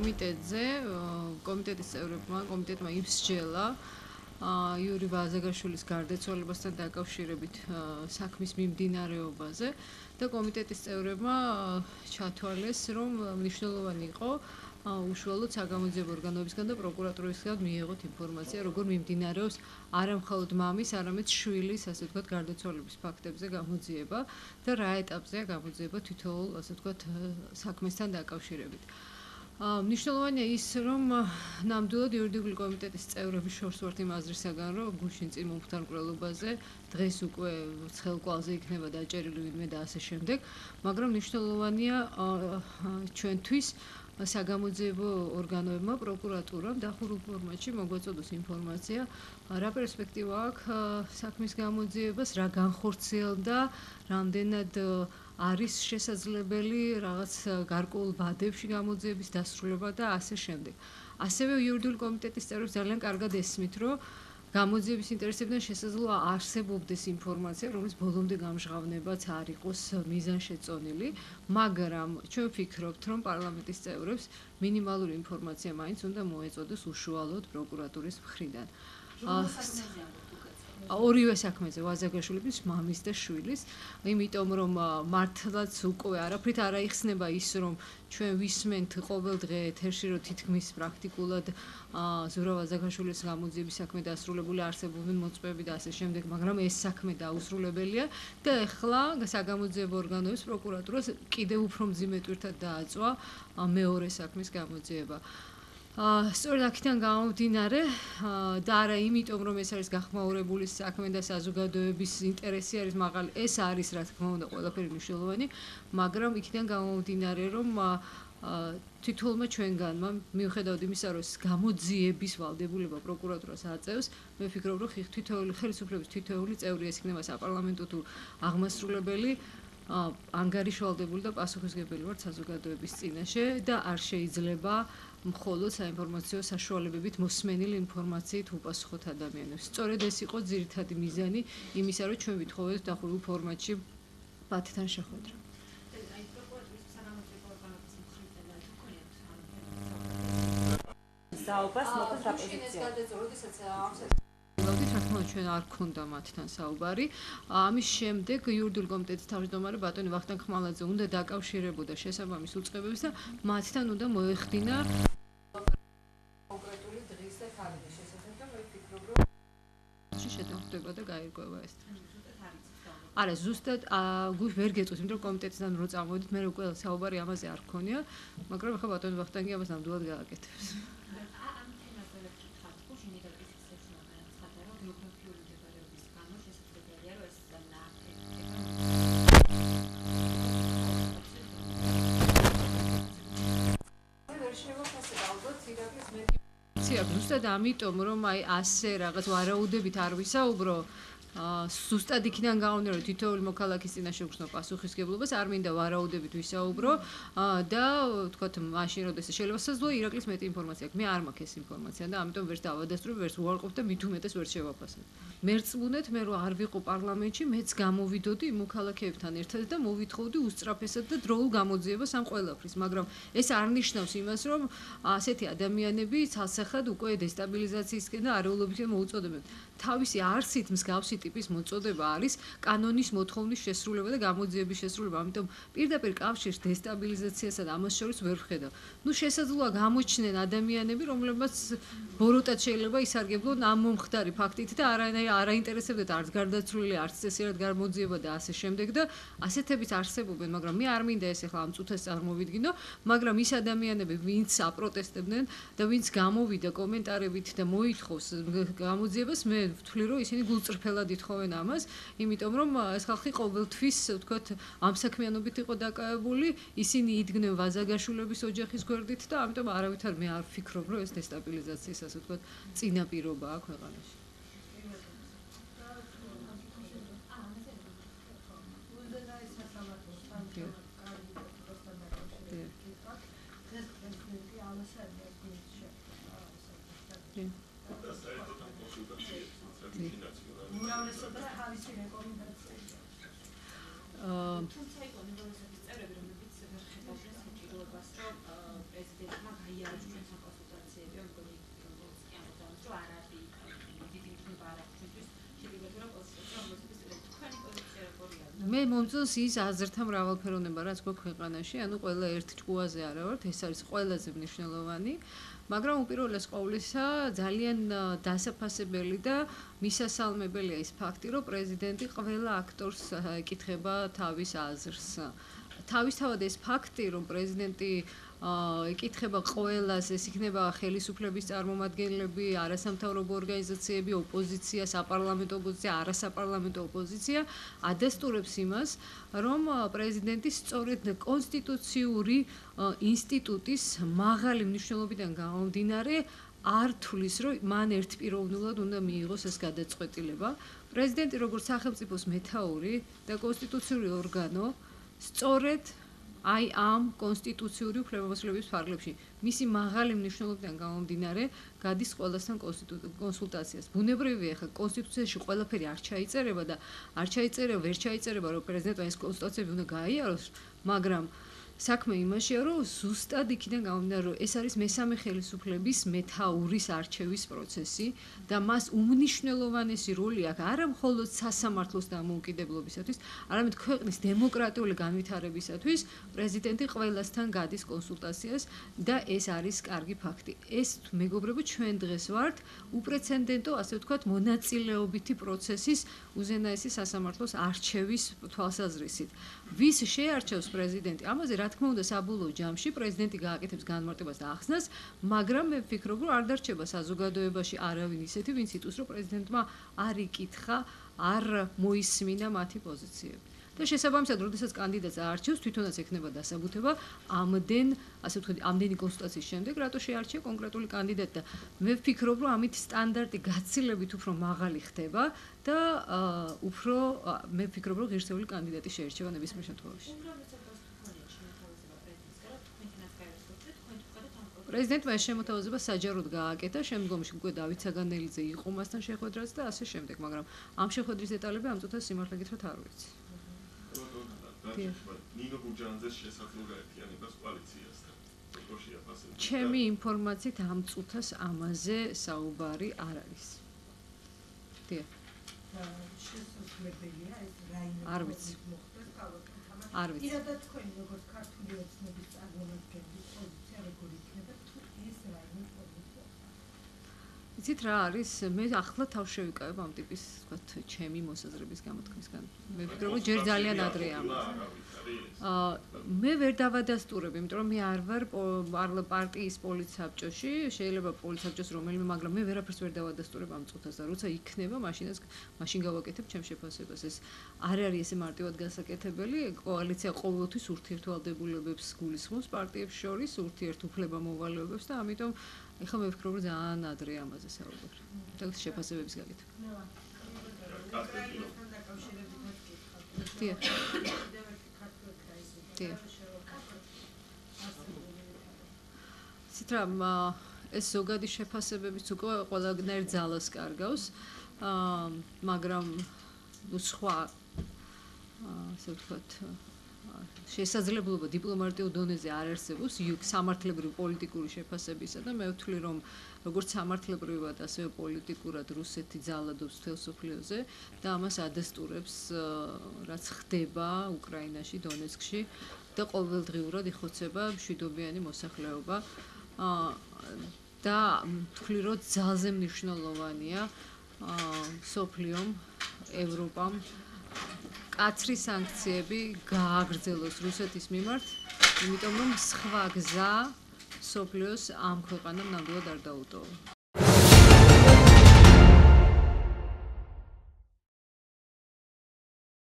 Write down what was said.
კომიტეტზე კომიტეტის წევრებმა კომიტეტმა იმსჯელა იური ვაზაგაშვილის გარდაცვალებასთან დაკავშირებით საქმის მიმდინარეობაზე და კომიტეტის წევრებმა ჩათვალეს, რომ მნიშვნელოვანი იყო უშუალოდ საგამოძიებო ორგანოებისგან და პროკურატურისგან მიიღოთ ინფორმაცია, როგორ მიმდინარეობს არა მხოლოდ მამის, არამედ შვილის, ასე ვთქვათ, გარდაცვალების ფაქტებზე გამოძიება და რა ეტაპზეა გამოძიება თითოეულ, ასე ვთქვათ, საქმესთან დაკავშირებით. მნიშვნელოვანია ის, რომ ნამდვილად იურიდიული კომიტეტის წევრები შორს ვართ იმ აზრისაგან, რომ გუშინ წინ მომხდარ მკვლელობაზე დღეს უკვე ცხელკვალზე იქნება დაჭერილი ვინმე და ასე შემდეგ, მაგრამ მნიშვნელოვანია ჩვენთვის საგამოძიებო ორგანოებმა, პროკურატურამ დახურულ ფორმატში მოგვაწოდოს ინფორმაცია, რა პერსპექტივა აქვს საქმის გამოძიებას, რა განხორციელდა, რამდენად არის შესაძლებელი რაღაც გარკვეულ ვადებში გამოძიების დასრულება და ასე შემდეგ. ასევე იურიდიული კომიტეტის წევრებს ძალიან კარგად ესმით, რომ გამოძიების ინტერესებიდან შესაძლოა არსებობდეს ინფორმაცია, რომლის ბოლომდე გამჟღავნებაც არ იყოს მიზანშეწონილი, მაგრამ ჩვენ ვფიქრობთ, რომ პარლამენტის წევრებს მინიმალური ინფორმაცია მაინც უნდა მოეწოდოს უშუალოდ პროკურატურის მხრიდან. ორივე საქმეზე ვაზაგაშვილის მამის და შვილის, იმიტომ რომ მართლაც უკვე არაფრით არ აიხსნება ის, რომ ჩვენ ვისმენთ ყოველდღე ეთერში, რომ თითქმის პრაქტიკულად ზურაბ ვაზაგაშვილის გამოძიების საქმე დასრულებული არსებობენ მოწმეები და ასე შემდეგ, მაგრამ ეს საქმე დაუსრულებელია და ეხლა საგამოძიებო ორგანოებს პროკურატურას კიდევ უფრო მძიმე ტვირთად დააწვა მეორე საქმის გამოძიება. სწორედ აქედან გამომდინარე და არა იმიტომ, რომ ეს არის გახმაურებული საქმე და საზოგადოების ინტერესი არის მაღალი, ეს არის რა თქმა უნდა ყველაფერი მნიშვნელოვანი, მაგრამ იქიდან გამომდინარე, რომ თითოეულმა ჩვენგანმა მიუხედავად იმისა, რომ გამოძიების ვალდებულება პროკურატურას აწევს, მე ვფიქრობ, რომ თითოეული ხელისუფლების თითოეული წევრი, ეს იქნება საპარლამენტო თუ აღმასრულებელი, ანგარიშვალდებული და პასუხისმგებელი ვართ საზოგადოების წინაშე და არ შეიძლება მხოლოდ საინფორმაციო საშუალებებით მოსმენილი ინფორმაციით უპასუხოთ ადამიანებს. სწორედ ეს იყო ძირითადი მიზანი იმისა, რომ ჩვენ ვითხოვეთ დახურულ ფორმატში მათთან შეხვედრა. საუბარს მოხდა საპოზიციო. ჩვენ არ ქონდა მათთან საუბარი. ამის შემდეგ იურიდიული კომიტეტის თავმჯდომარე ბატონი ვახტანგ ხმალაძე უნდა დაკავშირებოდა შესაბამის უწყებებს და მათთან უნდა მოეხდინა კონკრეტული დღის და თარიღის შესახებ და მე ვფიქრობ, რომ შეთანხმდება და გაირკვევა ეს. არა, ზუსტად ვერ გეტყვით, იმიტომ რომ კომიტეტიდან რო წამოვიდით, მე უკვე საუბარი ამაზე არ ქონია, მაგრამ ახლა ბატონი ვახტანგი ამას ნამდვილად გააკეთებს. ზუსტად ამიტომ, რომ აი ასე რაღაც ვარაუდებით არ ვისაუბრო, ზუსტად იქიდან გამომდინარე, რომ თითოეული მოქალაქის წინაშე უგრძნო პასუხისმგებლობას, არ მინდა ვარაუდებით ვისაუბრო და ვთქვათ, მაშინ როდესაც შეიძლება საზღვაო ირაკლის მეტი ინფორმაცია აქვს. მე არ მაქვს ეს ინფორმაცია და ამიტომ ვერც დავადასტურებ, ვერც უარყოფ და მით უმეტეს ვერ შევაფასებ. მერწმუნეთ, მე რო არ ვიყო პარლამენტში, მეც გამოვიდოდი მოქალაქეებთან ერთად და მოვითხოვდი უსწრაფესად და დროულ გამოძიებას ამ ყველაფრის, მაგრამ ეს არ ნიშნავს იმას, რომ ასეთი ადამიანები ცალსახად უკვე დესტაბილიზაციისკენ და არეულობისკენ მოუწოდებენ. თავისი არსით მსგავსი ტიპის მოწოდება არის კანონის მოთხოვნის შესრულება და გამოძიების შესრულება, ამიტომ პირდაპირ კავშირს დესტაბილიზაციასა და ამას შორის ვერ ვხედავ. ნუ შესაძლოა გამოჩნდნენ ადამიანები, რომლებმაც ბოროტად შეიძლება ისარგებლონ ამ მომხდარი ფაქტით და არაინტერესებდათ არც გარდაცვლილი, არც წესიერად გამოძიება და ასე შემდეგ და ასეთებიც არსებობენ, მაგრამ მე არ მინდა ეს ახლა ამ წუთას წარმოვიდგინო, მაგრამ ის ადამიანები, ვინც აპროტესტებდნენ და ვინც გამოვიდა კომენტარებით და მოითხოვს გამოძიებას, მე ვთვლი, რომ ისინი გულწრფელად ითხოვენ ამას, იმიტომ რომ ეს ხალხი ყოველთვის, ვთქვათ, ამ საქმიანობით იყო დაკავებული, ისინი იდგნენ ვაზაგაშვილების ოჯახის გვერდით და ამიტომ არავითარ მე არ ვფიქრობ, რომ ეს დესტაბილიზაციის, ასე ვთქვათ, წინაპირობაა ქვეყანაში. თუმცა იყო ნებისმიერი წევრები, რომლებიც ვერ ხედავდნენ საჭიროებას, რომ პრეზიდენტმა გაიაროს მე მომწონს ის აზრთა მრავალფეროვნება, რაც გვაქვს ქვეყანაში, ანუ ყველა ერთ ჭკუაზე არა ვართ, ეს არის ყველაზე მნიშვნელოვანი, მაგრამ უპირველეს ყოვლისა ძალიან დასაფასებელი და მისასალმებელია ის ფაქტი, რომ პრეზიდენტი ყველა აქტორს ეკითხება თავის აზრს. თავისთავად ეს ფაქტი, რომ პრეზიდენტი ეკითხება ყველას, ეს იქნება ხელისუფლების წარმომადგენლები, არასამთავრობო ორგანიზაციები, ოპოზიცია, საპარლამენტო ოპოზიცია, არასაპარლამენტო ოპოზიცია, ადასტურებს იმას, რომ პრეზიდენტი სწორედ კონსტიტუციური ინსტიტუტის მაღალი მნიშვნელობიდან გამომდინარე არ თulis, რომ მან ერთპიროვნულად უნდა მიიღოს ეს გადაწყვეტილება. პრეზიდენტი როგორც სახელმწიფოს მეთაური და კონსტიტუციური ორგანო სწორედ აი ამ კონსტიტუციური უფლებამოსილების ფარგლებში მისი მაღალი მნიშვნელობიდან გამომდინარე გადის ყველასთან კონსულტაციას. ბუნებრივია, ხა კონსტიტუციაში ყველაფერი არ ჩაიწერება და არ ჩაიწერება, ვერ ჩაიწერება, რომ პრეზიდენტმა ეს კონსტიტუციები უნდა გაიაროს, მაგრამ საქმე იმაშია, რომ ზუსტად იქიდან გამომდინარე, რომ ეს არის მესამე ხელისუფლების მეთაურის არჩევის პროცესი და მას უმნიშვნელოვანესი როლი აქვს არა მხოლოდ სასამართლოს დამოუკიდებლობისათვის, არამედ ქვეყნის დემოკრატიული განვითარებისათვის. პრეზიდენტი ყველასთან გადის კონსულტაციას და ეს არის კარგი ფაქტი. ეს მეგობრებო, ჩვენ დღეს ვართ უპრეცედენტო, ასე ვთქვათ, მონაწილეობითი პროცესის უზენაესი სასამართლოს არჩევის თვალსაზრისით. ვის შეარჩევს პრეზიდენტი? ამაზე რა თქმა უნდა საბოლოო ჯამში პრეზიდენტი გააკეთებს განმარტებას და ახსნას, მაგრამ მე ვფიქრობ, რომ არ დარჩება საზოგადოებაში არავინ ისეთი, ვინც იტყვის, რომ პრეზიდენტმა არ იკითხა, არ მოისმინა მათი პოზიციები. და შესაბამისად, როდესაც კანდიდატს აარჩევს, თვითონაც ექნება დასაბუთება ასე ვთქვათ, ამდენი კონსულტაციის შემდეგ, რატო შეარჩია კონკრეტული კანდიდატი და მე ვფიქრობ, რომ ამით სტანდარტი გაცილებით უფრო მაღალი ხდება და უფრო მე ვფიქრობ, რომ ღირსეული კანდიდატი შეერჩევა ნებისმიერ შემთხვევაში. პრეზიდენტმა ეს შემოთავაზება საჯაროდ გააკეთა, შემდგომში უკვე დავით საგანელიძე იყო მასთან შეხვედრაც და ასე შემდეგ, მაგრამ ამ შეხვედრის დეტალები ამ წუთას სიმართლე გითხრათ არ ვიცი. ნინო გუჯანძეს შესაძლო გაერთიანებას კოალიციასთან. ჩემი ინფორმაციით ამ წუთას ამაზე საუბარი არ არის. დიახ. შესაძლებელია ეს რაიმე არ ვიცი. არ ვიცი. პირადად თქვენ როგორც ქართული ოცნების წარმომადგენლის პოზიცია როგორ იქნება თუ ეს რაიმე პოზიცია? იცით რა არის? მე ახლა თავს შევიკავებ ამ ტიპის, თქვათ, ჩემი მოსაზრების გამოთქმისგან. მე ვფიქრობ, რომ ჯერ ძალიან ადრეა ამაზე. მე ვერ დავადასტურებ, იმიტომ რომ მე არ ვარ პარტიის პოლიტსაბჭოში, შეიძლება პოლიტსაბჭოს რომელიმე, მაგრამ მე ვერაფერს ვერ დავადასტურებ ამ წუთას და როცა იქნება, მაშინ გავაკეთებ ჩემ შეფასებას. ეს არ არის ესე მარტივად გასაკეთებელი, კოალიცია ყოველთვის ურთიერთვალდებულებებს გულისხმობს პარტიებს შორის, ურთიერთუფლებამოვალეობებს და ამიტომ ეხლა მე ვფიქრობ, რომ ძალიან ადრეა ამაზე საუბარი. და შეფასებების გაკეთება. დიახ. ცითრა ეს ზოგადი შეფასებებიც უკვე ყველანაირ ძალას კარგავს, მაგრამ სხვა ასე ვთქვათ შესაძლებლობა დიპლომატიურ დონეზე არ არსებობს სამართლებრივი პოლიტიკური შეფასებისა და მე ვთვლი, რომ როგორც სამართლებრივად, ასევე პოლიტიკურად რუსეთი ძალადობს მთელ სოფლიოზე და ამას ადასტურებს რაც ხდება უკრაინაში, დონეცკში და ყოველდღიურად იხოცება მშვიდობიანი მოსახლეობა და ვთვლი, რომ ძალზე მნიშვნელოვანია სოფლიომ, ევროპამ კაცრი სანქციები გააგრძელოს რუსეთის მიმართ, იმიტომ რომ სხვა გზა სოფლიოს ამ ქვეყანამ ნამდვილად არ დაუტოვა.